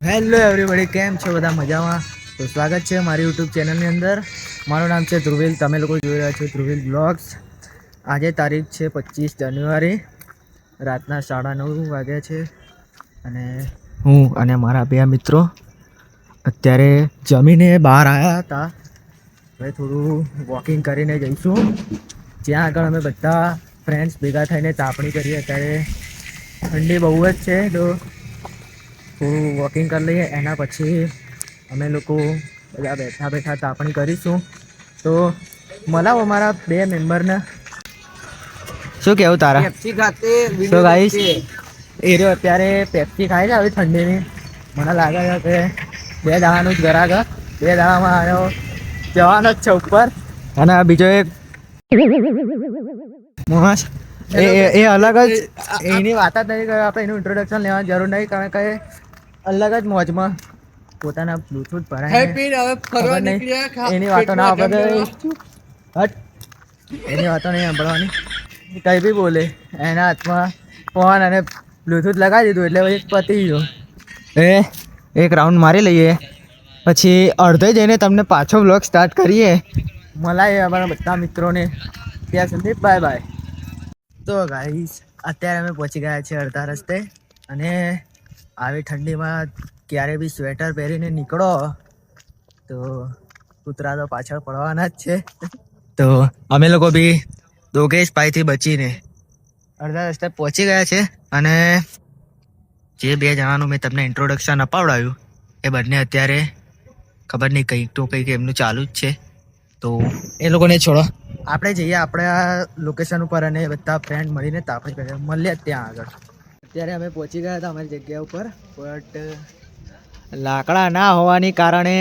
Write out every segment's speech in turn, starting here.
Hello everybody, કેમ છો બધા? મજામાં? તો સ્વાગત છે મારી યુટ્યુબ ચેનલની અંદર. મારું નામ છે ધ્રુવિલ. તમે લોકો જોઈ રહ્યા છો ધ્રુવિલ બ્લોગ્સ. આજે તારીખ છે 25 જાન્યુઆરી, રાતના 9:30 વાગ્યા છે અને હું અને મારા બે મિત્રો અત્યારે જમીને બહાર આવ્યા હતા. હવે થોડું વોકિંગ કરીને જઈશું. જ્યાં આગળ અમે બધા ફ્રેન્ડ્સ ભેગા થઈને તાપણી કરીએ. અત્યારે ઠંડી બહુ જ છે તો થોડું વોકિંગ કરી લઈએ. એના પછી અમે લોકો બધા બેઠા બેઠા તાપણી કરીશું. તો મળાવો અમારા બે મેમ્બરને. શું કેવું તારા? સો ગાઈસ, એ રહ્યો અત્યારે પેપ્સી ખાય છે. હવે ઠંડીની મને લાગે છે કે 2 દાડાનું જ ગરાગ. 2 દાડામાં આવ્યો જવાનો જ છે ઉપર. અને આ બીજો એક મોહસ, એ અલગ જ, એની વાત જ નહીં કરે. આપણે એનું ઇન્ટ્રોડક્શન લેવાની જરૂર નહીં, કારણ કે અલગ જ મોજમાં પોતાના બ્લૂટૂથ ભરાય. એની વાતો ના આપણે હટ, એની વાતો નહીં સાંભળવાની. કંઈ બી બોલે, એના હાથમાં ફોન અને બ્લૂટૂથ લગાવી દીધું એટલે પછી પતી ગયો. એક રાઉન્ડ મારી લઈએ, પછી અડધે જઈને તમને પાછો વ્લોગ સ્ટાર્ટ કરીએ. મળાઈએ અમારા બધા મિત્રોને. ત્યાં સુધી બાય બાય. તો ગાઈસ, અત્યારે અમે પહોંચી ગયા છીએ અડધા રસ્તે. અને આવી ઠંડીમાં ક્યારે બી સ્વેટર પહેરીને નીકળો તો કૂતરા તો પાછળ પડવાના જ છે. તો અમે લોકો બી દોગેશ ભાઈથી બચીને અડધા રસ્તે પહોંચી ગયા છે. અને જે 2 જણાનું મેં તમને ઇન્ટ્રોડક્શન અપાવડાવ્યું એ બંને અત્યારે ખબર નહીં કંઈક તો કંઈક એમનું ચાલુ જ છે. તો એ લોકોને છોડો, આપણે જઈએ આપણા લોકેશન ઉપર અને બધા ફ્રેન્ડ મળીને તાપણી કરીએ. મળીએ ત્યાં આગળ. અત્યારે અમે પહોંચી ગયા હતા અમારી જગ્યા ઉપર, બટ લાકડા ના હોવાને કારણે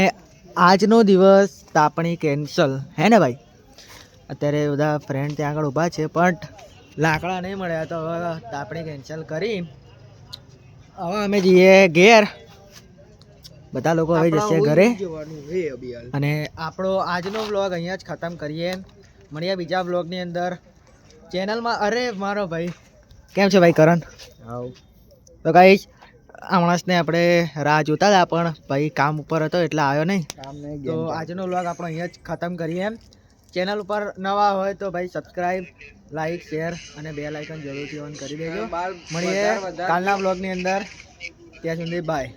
આજનો દિવસ તાપણી કેન્સલ. હે ને ભાઈ? અત્યારે બધા ફ્રેન્ડ ત્યાં આગળ ઊભા છે, પણ લાકડા નહીં મળ્યા તો હવે તાપણી કેન્સલ કરી. હવે અમે જઈએ ઘેર. બધા લોકો હવે જશે ઘરે. અને આપણો આજનો વ્લોગ અહીંયા જ ખતમ કરીએ. મળીએ બીજા વ્લોગની અંદર ચેનલમાં. અરે મારો ભાઈ કેમ છે ભાઈ કરણ? તો ગાઈસ, આ માણસને આપણે રાહ જોતા હતા પણ ભાઈ કામ ઉપર હતો એટલે આવ્યો નહીં. તો આજનો વ્લોગ આપણો અહીંયા જ ખતમ કરીએ. ચેનલ ઉપર નવા હોય તો ભાઈ સબસ્ક્રાઈબ, લાઈક, શેર અને બેલ આઇકન જરૂરથી ઓન કરી દેજો. મળીએ કાલના વ્લોગની અંદર. ત્યાં સુધી બાય.